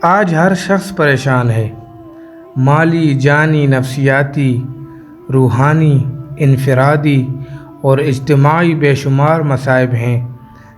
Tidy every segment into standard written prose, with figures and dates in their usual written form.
آج ہر شخص پریشان ہے۔ مالی، جانی، نفسیاتی، روحانی، انفرادی اور اجتماعی بے شمار مصائب ہیں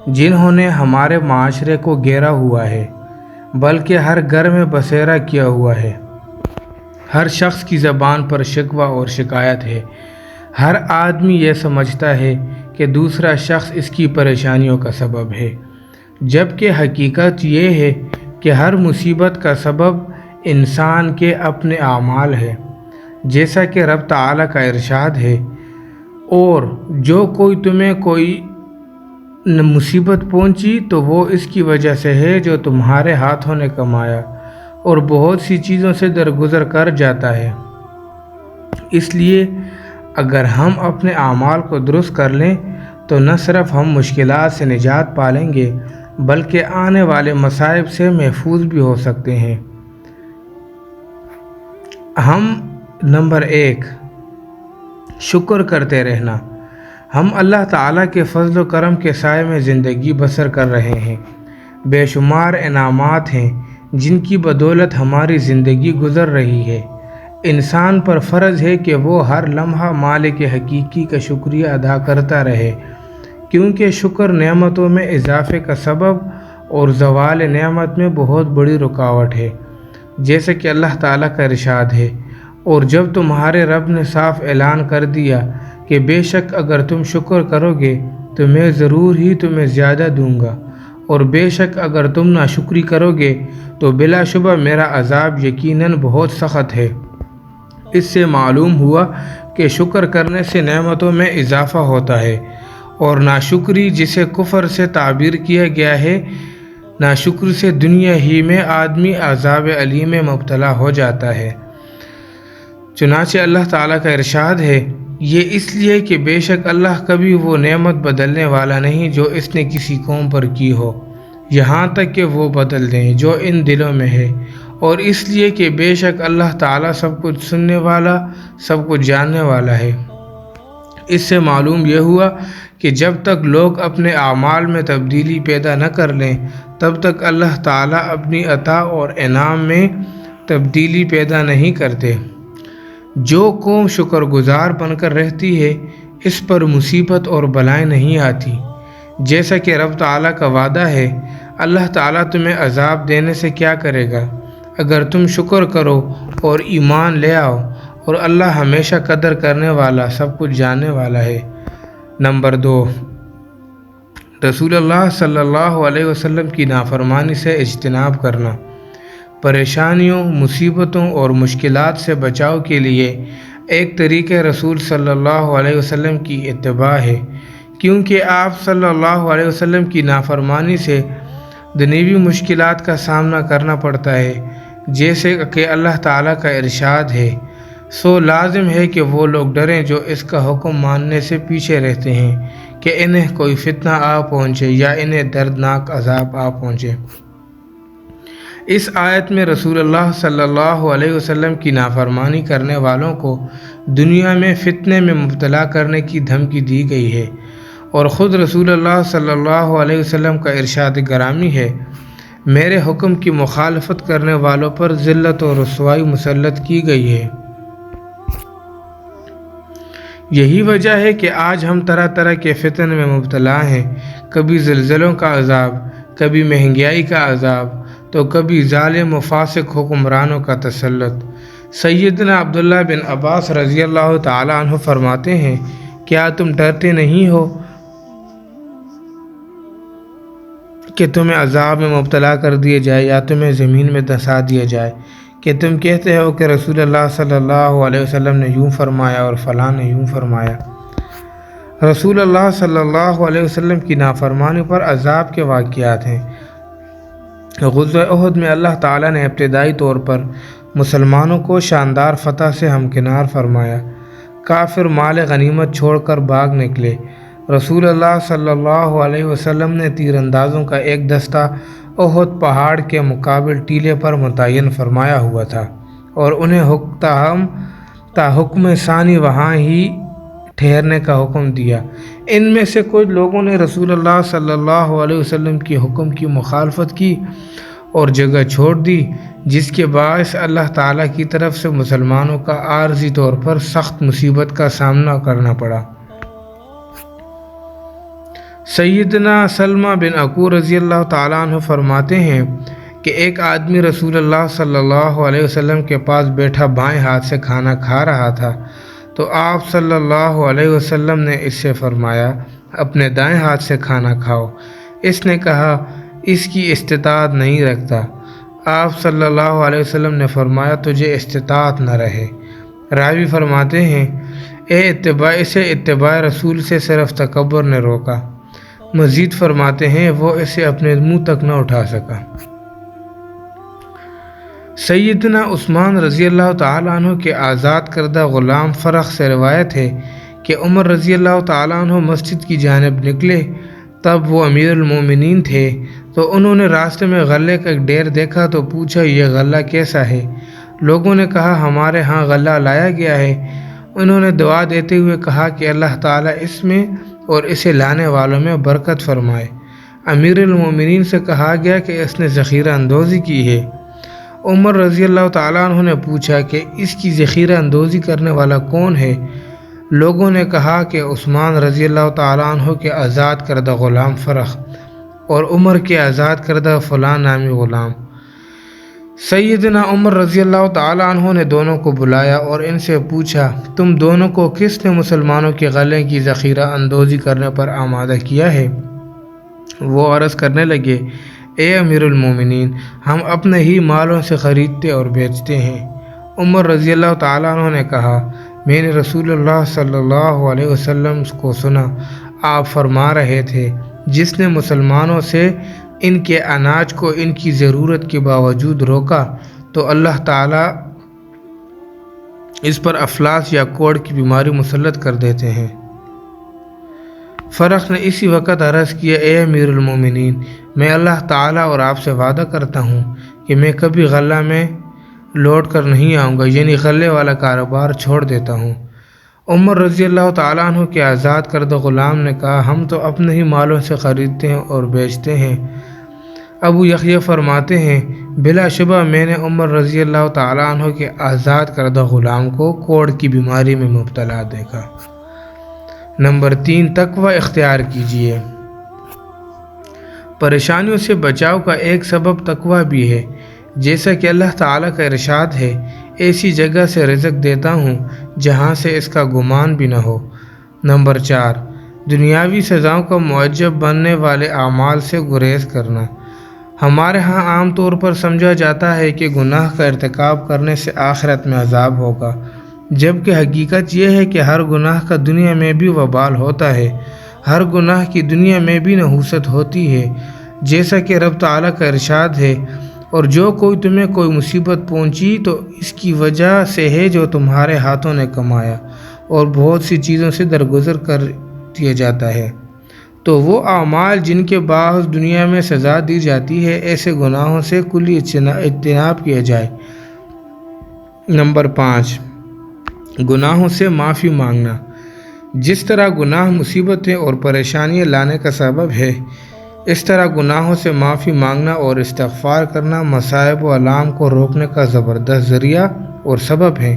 جنہوں نے ہمارے معاشرے کو گھیرا ہوا ہے، بلکہ ہر گھر میں بسیرا کیا ہوا ہے۔ ہر شخص کی زبان پر شکوہ اور شکایت ہے۔ ہر آدمی یہ سمجھتا ہے کہ دوسرا شخص اس کی پریشانیوں کا سبب ہے، جبکہ حقیقت یہ ہے کہ ہر مصیبت کا سبب انسان کے اپنے اعمال ہے، جیسا کہ رب تعالیٰ کا ارشاد ہے، اور جو کوئی تمہیں کوئی مصیبت پہنچی تو وہ اس کی وجہ سے ہے جو تمہارے ہاتھوں نے کمایا، اور بہت سی چیزوں سے درگزر کر جاتا ہے۔ اس لیے اگر ہم اپنے اعمال کو درست کر لیں تو نہ صرف ہم مشکلات سے نجات پا لیں گے بلکہ آنے والے مصائب سے محفوظ بھی ہو سکتے ہیں۔ نمبر 1، شکر کرتے رہنا۔ ہم اللہ تعالیٰ کے فضل و کرم کے سائے میں زندگی بسر کر رہے ہیں۔ بے شمار انعامات ہیں جن کی بدولت ہماری زندگی گزر رہی ہے۔ انسان پر فرض ہے کہ وہ ہر لمحہ مالک حقیقی کا شکریہ ادا کرتا رہے، کیونکہ شکر نعمتوں میں اضافے کا سبب اور زوال نعمت میں بہت بڑی رکاوٹ ہے، جیسے کہ اللہ تعالیٰ کا ارشاد ہے، اور جب تمہارے رب نے صاف اعلان کر دیا کہ بے شک اگر تم شکر کرو گے تو میں ضرور ہی تمہیں زیادہ دوں گا، اور بے شک اگر تم ناشکری کرو گے تو بلا شبہ میرا عذاب یقیناً بہت سخت ہے۔ اس سے معلوم ہوا کہ شکر کرنے سے نعمتوں میں اضافہ ہوتا ہے، اور ناشکری جسے کفر سے تعبیر کیا گیا ہے، ناشکری سے دنیا ہی میں آدمی عذاب علیم میں مبتلا ہو جاتا ہے۔ چنانچہ اللہ تعالیٰ کا ارشاد ہے، یہ اس لیے کہ بے شک اللہ کبھی وہ نعمت بدلنے والا نہیں جو اس نے کسی قوم پر کی ہو، یہاں تک کہ وہ بدل دیں جو ان دلوں میں ہے، اور اس لیے کہ بے شک اللہ تعالیٰ سب کچھ سننے والا، سب کچھ جاننے والا ہے۔ اس سے معلوم یہ ہوا کہ جب تک لوگ اپنے اعمال میں تبدیلی پیدا نہ کر لیں تب تک اللہ تعالیٰ اپنی عطا اور انعام میں تبدیلی پیدا نہیں کرتے۔ جو قوم شکر گزار بن کر رہتی ہے اس پر مصیبت اور بلائیں نہیں آتی، جیسا کہ رب تعالیٰ کا وعدہ ہے، اللہ تعالیٰ تمہیں عذاب دینے سے کیا کرے گا اگر تم شکر کرو اور ایمان لے آؤ، اور اللہ ہمیشہ قدر کرنے والا، سب کچھ جاننے والا ہے۔ نمبر 2، رسول اللہ صلی اللہ علیہ وسلم کی نافرمانی سے اجتناب کرنا۔ پریشانیوں، مصیبتوں اور مشکلات سے بچاؤ کے لیے ایک طریقہ رسول صلی اللہ علیہ وسلم کی اتباع ہے، کیونکہ آپ صلی اللہ علیہ وسلم کی نافرمانی سے دنیوی مشکلات کا سامنا کرنا پڑتا ہے، جیسے کہ اللہ تعالیٰ کا ارشاد ہے، سو لازم ہے کہ وہ لوگ ڈریں جو اس کا حکم ماننے سے پیچھے رہتے ہیں کہ انہیں کوئی فتنہ آ پہنچے یا انہیں دردناک عذاب آ پہنچے۔ اس آیت میں رسول اللہ صلی اللہ علیہ وسلم کی نافرمانی کرنے والوں کو دنیا میں فتنے میں مبتلا کرنے کی دھمکی دی گئی ہے، اور خود رسول اللہ صلی اللہ علیہ وسلم کا ارشاد گرامی ہے، میرے حکم کی مخالفت کرنے والوں پر ذلت اور رسوائی مسلط کی گئی ہے۔ یہی وجہ ہے کہ آج ہم طرح طرح کے فتن میں مبتلا ہیں، کبھی زلزلوں کا عذاب، کبھی مہنگائی کا عذاب، تو کبھی ظالم و فاسق حکمرانوں کا تسلط۔ سیدنا عبداللہ بن عباس رضی اللہ تعالیٰ عنہ فرماتے ہیں، کیا تم ڈرتے نہیں ہو کہ تمہیں عذاب میں مبتلا کر دیا جائے یا تمہیں زمین میں دھسا دیا جائے، کہ تم کہتے ہو کہ رسول اللہ صلی اللہ علیہ وسلم نے یوں فرمایا اور فلاں نے یوں فرمایا۔ رسول اللہ صلی اللہ علیہ وسلم کی نافرمانی پر عذاب کے واقعات ہیں۔ غزوہ احد میں اللہ تعالیٰ نے ابتدائی طور پر مسلمانوں کو شاندار فتح سے ہمکنار فرمایا۔ کافر مال غنیمت چھوڑ کر بھاگ نکلے۔ رسول اللہ صلی اللہ علیہ وسلم نے تیر اندازوں کا ایک دستہ احد پہاڑ کے مقابل ٹیلے پر متعین فرمایا ہوا تھا، اور انہیں تا حکم ثانی وہاں ہی ٹھہرنے کا حکم دیا۔ ان میں سے کچھ لوگوں نے رسول اللہ صلی اللہ علیہ وسلم کے حکم کی مخالفت کی اور جگہ چھوڑ دی، جس کے باعث اللہ تعالیٰ کی طرف سے مسلمانوں کا عارضی طور پر سخت مصیبت کا سامنا کرنا پڑا۔ سیدنا سلمہ بن اکوع رضی اللہ تعالیٰ عنہ فرماتے ہیں کہ ایک آدمی رسول اللہ صلی اللہ علیہ وسلم کے پاس بیٹھا بائیں ہاتھ سے کھانا کھا رہا تھا، تو آپ صلی اللہ علیہ وسلم نے اس سے فرمایا اپنے دائیں ہاتھ سے کھانا کھاؤ۔ اس نے کہا اس کی استطاعت نہیں رکھتا۔ آپ صلی اللہ علیہ وسلم نے فرمایا تجھے استطاعت نہ رہے۔ راوی فرماتے ہیں اسے اتباع رسول سے صرف تکبر نے روکا۔ مزید فرماتے ہیں وہ اسے اپنے منہ تک نہ اٹھا سکا۔ سیدنا عثمان رضی اللہ تعالیٰ عنہ کے آزاد کردہ غلام فرخ سے روایت ہے کہ عمر رضی اللہ تعالیٰ عنہ مسجد کی جانب نکلے، تب وہ امیر المومنین تھے، تو انہوں نے راستے میں غلے کا ایک ڈھیر دیکھا تو پوچھا یہ غلہ کیسا ہے؟ لوگوں نے کہا ہمارے ہاں غلہ لایا گیا ہے۔ انہوں نے دعا دیتے ہوئے کہا کہ اللہ تعالیٰ اس میں اور اسے لانے والوں میں برکت فرمائے۔ امیر المومنین سے کہا گیا کہ اس نے ذخیرہ اندوزی کی ہے۔ عمر رضی اللہ تعالیٰ عنہ نے پوچھا کہ اس کی ذخیرہ اندوزی کرنے والا کون ہے؟ لوگوں نے کہا کہ عثمان رضی اللہ تعالیٰ عنہ کے آزاد کردہ غلام فرخ اور عمر کے آزاد کردہ فلاں نامی غلام۔ سیدنا عمر رضی اللہ تعالیٰ عنہ نے دونوں کو بلایا اور ان سے پوچھا تم دونوں کو کس نے مسلمانوں کے غلے کی ذخیرہ اندوزی کرنے پر آمادہ کیا ہے؟ وہ عرض کرنے لگے اے امیر المومنین، ہم اپنے ہی مالوں سے خریدتے اور بیچتے ہیں۔ عمر رضی اللہ تعالیٰ عنہ نے کہا میں نے رسول اللہ صلی اللہ علیہ وسلم کو سنا، آپ فرما رہے تھے جس نے مسلمانوں سے ان کے اناج کو ان کی ضرورت کے باوجود روکا تو اللہ تعالیٰ اس پر افلاس یا کوڑ کی بیماری مسلط کر دیتے ہیں۔ فرخ نے اسی وقت عرض کیا اے امیر المومنین، میں اللہ تعالیٰ اور آپ سے وعدہ کرتا ہوں کہ میں کبھی غلہ میں لوٹ کر نہیں آؤں گا، یعنی غلے والا کاروبار چھوڑ دیتا ہوں۔ عمر رضی اللہ تعالیٰ عنہ کے آزاد کردہ غلام نے کہا ہم تو اپنے ہی مالوں سے خریدتے ہیں اور بیچتے ہیں۔ ابو یحییٰ فرماتے ہیں بلا شبہ میں نے عمر رضی اللہ تعالیٰ عنہ کے آزاد کردہ غلام کو کوڑ کی بیماری میں مبتلا دیکھا۔ نمبر 3، تقوی اختیار کیجیے۔ پریشانیوں سے بچاؤ کا ایک سبب تقوی بھی ہے، جیسا کہ اللہ تعالیٰ کا ارشاد ہے ایسی جگہ سے رزق دیتا ہوں جہاں سے اس کا گمان بھی نہ ہو۔ نمبر 4، دنیاوی سزاؤں کا معجب بننے والے اعمال سے گریز کرنا۔ ہمارے ہاں عام طور پر سمجھا جاتا ہے کہ گناہ کا ارتکاب کرنے سے آخرت میں عذاب ہوگا، جبکہ حقیقت یہ ہے کہ ہر گناہ کا دنیا میں بھی وبال ہوتا ہے، ہر گناہ کی دنیا میں بھی نحوست ہوتی ہے، جیسا کہ رب تعالیٰ کا ارشاد ہے اور جو کوئی تمہیں کوئی مصیبت پہنچی تو اس کی وجہ سے ہے جو تمہارے ہاتھوں نے کمایا، اور بہت سی چیزوں سے درگزر کر دیا جاتا ہے۔ تو وہ اعمال جن کے باعث دنیا میں سزا دی جاتی ہے، ایسے گناہوں سے کلی اجتناب کیا جائے۔ نمبر 5، گناہوں سے معافی مانگنا۔ جس طرح گناہ مصیبتیں اور پریشانیاں لانے کا سبب ہے، اس طرح گناہوں سے معافی مانگنا اور استغفار کرنا مصائب و آلام کو روکنے کا زبردست ذریعہ اور سبب ہے۔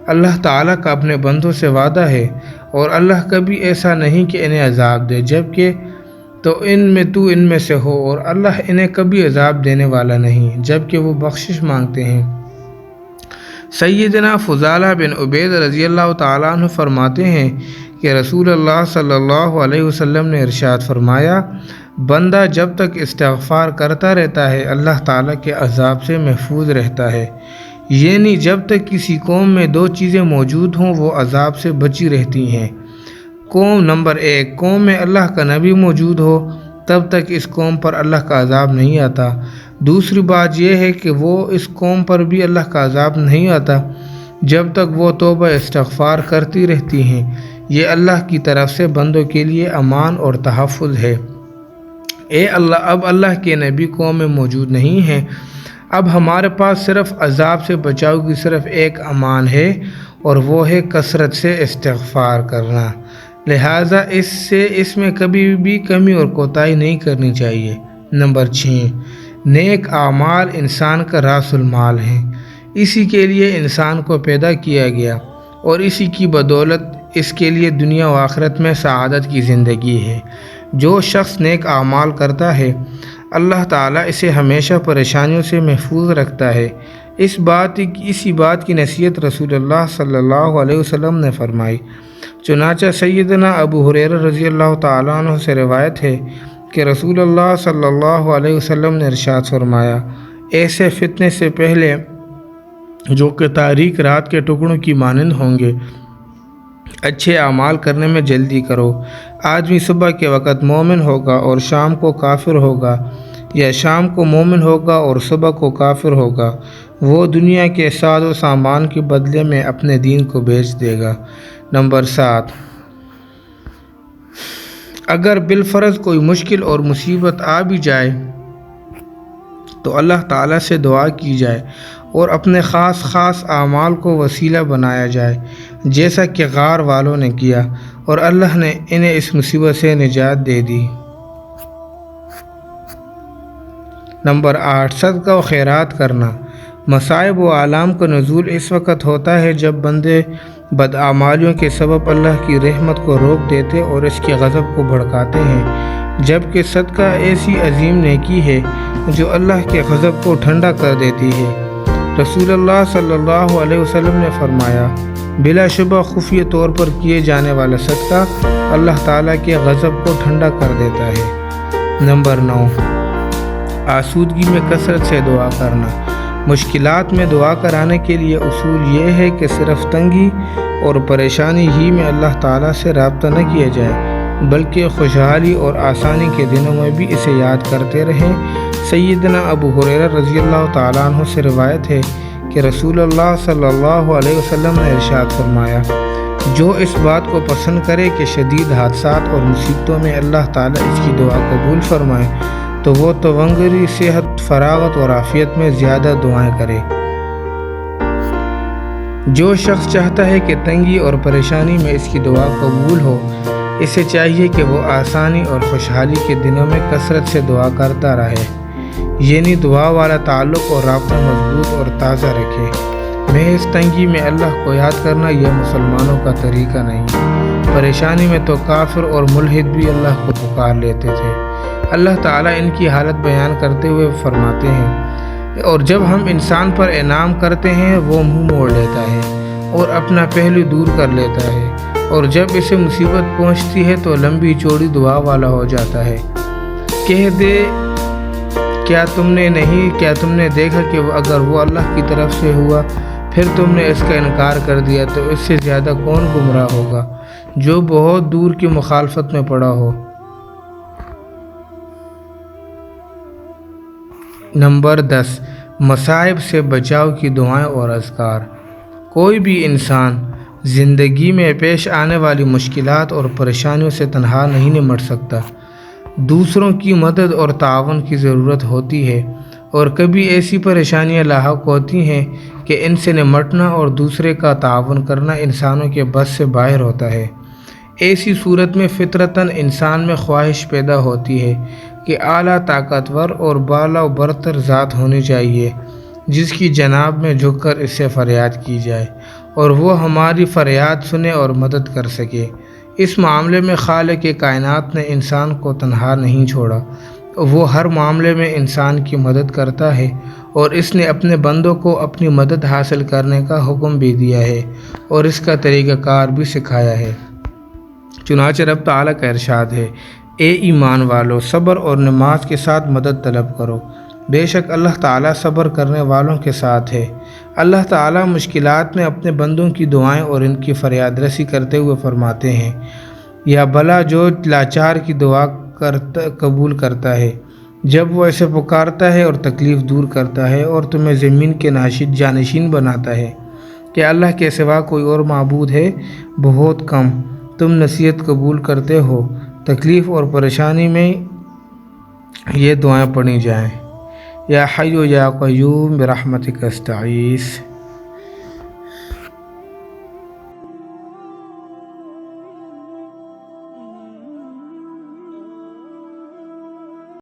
اللہ تعالیٰ کا اپنے بندوں سے وعدہ ہے اور اللہ کبھی ایسا نہیں کہ انہیں عذاب دے جبکہ تو ان میں سے ہو، اور اللہ انہیں کبھی عذاب دینے والا نہیں جبکہ وہ بخشش مانگتے ہیں۔ سیدنا فضالہ بن عبید رضی اللہ تعالیٰ عنہ فرماتے ہیں کہ رسول اللہ صلی اللہ علیہ وسلم نے ارشاد فرمایا بندہ جب تک استغفار کرتا رہتا ہے اللہ تعالیٰ کے عذاب سے محفوظ رہتا ہے، یعنی جب تک کسی قوم میں 2 چیزیں موجود ہوں وہ عذاب سے بچی رہتی ہیں۔ نمبر 1، قوم میں اللہ کا نبی موجود ہو تب تک اس قوم پر اللہ کا عذاب نہیں آتا۔ دوسری بات یہ ہے کہ وہ اس قوم پر بھی اللہ کا عذاب نہیں آتا جب تک وہ توبہ استغفار کرتی رہتی ہیں۔ یہ اللہ کی طرف سے بندوں کے لیے امان اور تحفظ ہے۔ اے اللہ، اب اللہ کے نبی قوم میں موجود نہیں ہیں، اب ہمارے پاس صرف عذاب سے بچاؤ کی صرف ایک امان ہے اور وہ ہے کثرت سے استغفار کرنا، لہٰذا اس میں کبھی بھی کمی اور کوتاہی نہیں کرنی چاہیے۔ نمبر 6، نیک اعمال انسان کا راس المال ہیں، اسی کے لیے انسان کو پیدا کیا گیا اور اسی کی بدولت اس کے لیے دنیا و آخرت میں سعادت کی زندگی ہے۔ جو شخص نیک اعمال کرتا ہے اللہ تعالیٰ اسے ہمیشہ پریشانیوں سے محفوظ رکھتا ہے۔ اسی بات کی نصیحت رسول اللہ صلی اللہ علیہ وسلم نے فرمائی۔ چنانچہ سیدنا ابو ہریرہ رضی اللہ تعالیٰ عنہ سے روایت ہے کہ رسول اللہ صلی اللہ علیہ وسلم نے ارشاد فرمایا، ایسے فتنے سے پہلے جو کہ تاریک رات کے ٹکڑوں کی مانند ہوں گے، اچھے اعمال کرنے میں جلدی کرو۔ آدمی صبح کے وقت مومن ہوگا اور شام کو کافر ہوگا، یا شام کو مومن ہوگا اور صبح کو کافر ہوگا، وہ دنیا کے ساز و سامان کے بدلے میں اپنے دین کو بیچ دے گا۔ نمبر 7، اگر بالفرض کوئی مشکل اور مصیبت آ بھی جائے تو اللہ تعالیٰ سے دعا کی جائے اور اپنے خاص اعمال کو وسیلہ بنایا جائے، جیسا کہ غار والوں نے کیا اور اللہ نے انہیں اس مصیبت سے نجات دے دی۔ نمبر 8، صدقہ و خیرات کرنا۔ مصائب و آلام کا نزول اس وقت ہوتا ہے جب بندے بدعمالیوں کے سبب اللہ کی رحمت کو روک دیتے اور اس کے غضب کو بھڑکاتے ہیں، جبکہ صدقہ ایسی عظیم نیکی ہے جو اللہ کے غضب کو ٹھنڈا کر دیتی ہے۔ رسول اللہ صلی اللہ علیہ وسلم نے فرمایا، بلا شبہ خفیہ طور پر کیے جانے والا صدقہ اللہ تعالیٰ کے غضب کو ٹھنڈا کر دیتا ہے۔ نمبر 9، آسودگی میں کثرت سے دعا کرنا۔ مشکلات میں دعا کرانے کے لیے اصول یہ ہے کہ صرف تنگی اور پریشانی ہی میں اللہ تعالیٰ سے رابطہ نہ کیا جائے، بلکہ خوشحالی اور آسانی کے دنوں میں بھی اسے یاد کرتے رہیں۔ سیدنا ابو ہریرہ رضی اللہ تعالیٰ عنہ سے روایت ہے کہ رسول اللہ صلی اللہ علیہ وسلم نے ارشاد فرمایا، جو اس بات کو پسند کرے کہ شدید حادثات اور مصیبتوں میں اللہ تعالیٰ اس کی دعا قبول فرمائے تو وہ تونگری، صحت، فراغت اور عافیت میں زیادہ دعائیں کرے۔ جو شخص چاہتا ہے کہ تنگی اور پریشانی میں اس کی دعا قبول ہو، اسے چاہیے کہ وہ آسانی اور خوشحالی کے دنوں میں کثرت سے دعا کرتا رہے، یعنی دعا والا تعلق اور رابطہ مضبوط اور تازہ رکھے۔ محض تنگی میں اللہ کو یاد کرنا یہ مسلمانوں کا طریقہ نہیں۔ پریشانی میں تو کافر اور ملحد بھی اللہ کو پکار لیتے تھے۔ اللہ تعالیٰ ان کی حالت بیان کرتے ہوئے فرماتے ہیں، اور جب ہم انسان پر انعام کرتے ہیں وہ منہ موڑ لیتا ہے اور اپنا پہلو دور کر لیتا ہے، اور جب اسے مصیبت پہنچتی ہے تو لمبی چوڑی دعا والا ہو جاتا ہے۔ کہہ دے، کیا تم نے دیکھا کہ اگر وہ اللہ کی طرف سے ہوا پھر تم نے اس کا انکار کر دیا تو اس سے زیادہ کون گمراہ ہوگا جو بہت دور کی مخالفت میں پڑا ہو۔ نمبر 10، مصائب سے بچاؤ کی دعائیں اور اذکار۔ کوئی بھی انسان زندگی میں پیش آنے والی مشکلات اور پریشانیوں سے تنہا نہیں نمٹ سکتا۔ دوسروں کی مدد اور تعاون کی ضرورت ہوتی ہے، اور کبھی ایسی پریشانیاں لاحق ہوتی ہیں کہ ان سے نمٹنا اور دوسرے کا تعاون کرنا انسانوں کے بس سے باہر ہوتا ہے۔ ایسی صورت میں فطرتاً انسان میں خواہش پیدا ہوتی ہے کہ اعلیٰ طاقتور اور بالا و برتر ذات ہونی چاہیے جس کی جناب میں جھک کر اس سے فریاد کی جائے اور وہ ہماری فریاد سنے اور مدد کر سکے۔ اس معاملے میں خالق کائنات نے انسان کو تنہا نہیں چھوڑا، وہ ہر معاملے میں انسان کی مدد کرتا ہے، اور اس نے اپنے بندوں کو اپنی مدد حاصل کرنے کا حکم بھی دیا ہے اور اس کا طریقہ کار بھی سکھایا ہے۔ چنانچہ رب تعالیٰ کا ارشاد ہے، اے ایمان والو، صبر اور نماز کے ساتھ مدد طلب کرو، بے شک اللہ تعالیٰ صبر کرنے والوں کے ساتھ ہے۔ اللہ تعالیٰ مشکلات میں اپنے بندوں کی دعائیں اور ان کی فریاد رسی کرتے ہوئے فرماتے ہیں، یا بھلا جو لاچار کی دعا قبول کرتا ہے جب وہ اسے پکارتا ہے اور تکلیف دور کرتا ہے اور تمہیں زمین کے جانشین بناتا ہے، کہ اللہ کے سوا کوئی اور معبود ہے؟ بہت کم تم نصیحت قبول کرتے ہو۔ تکلیف اور پریشانی میں یہ دعائیں پڑھی جائیں، یا حی یا قیوم برحمتک استغیث۔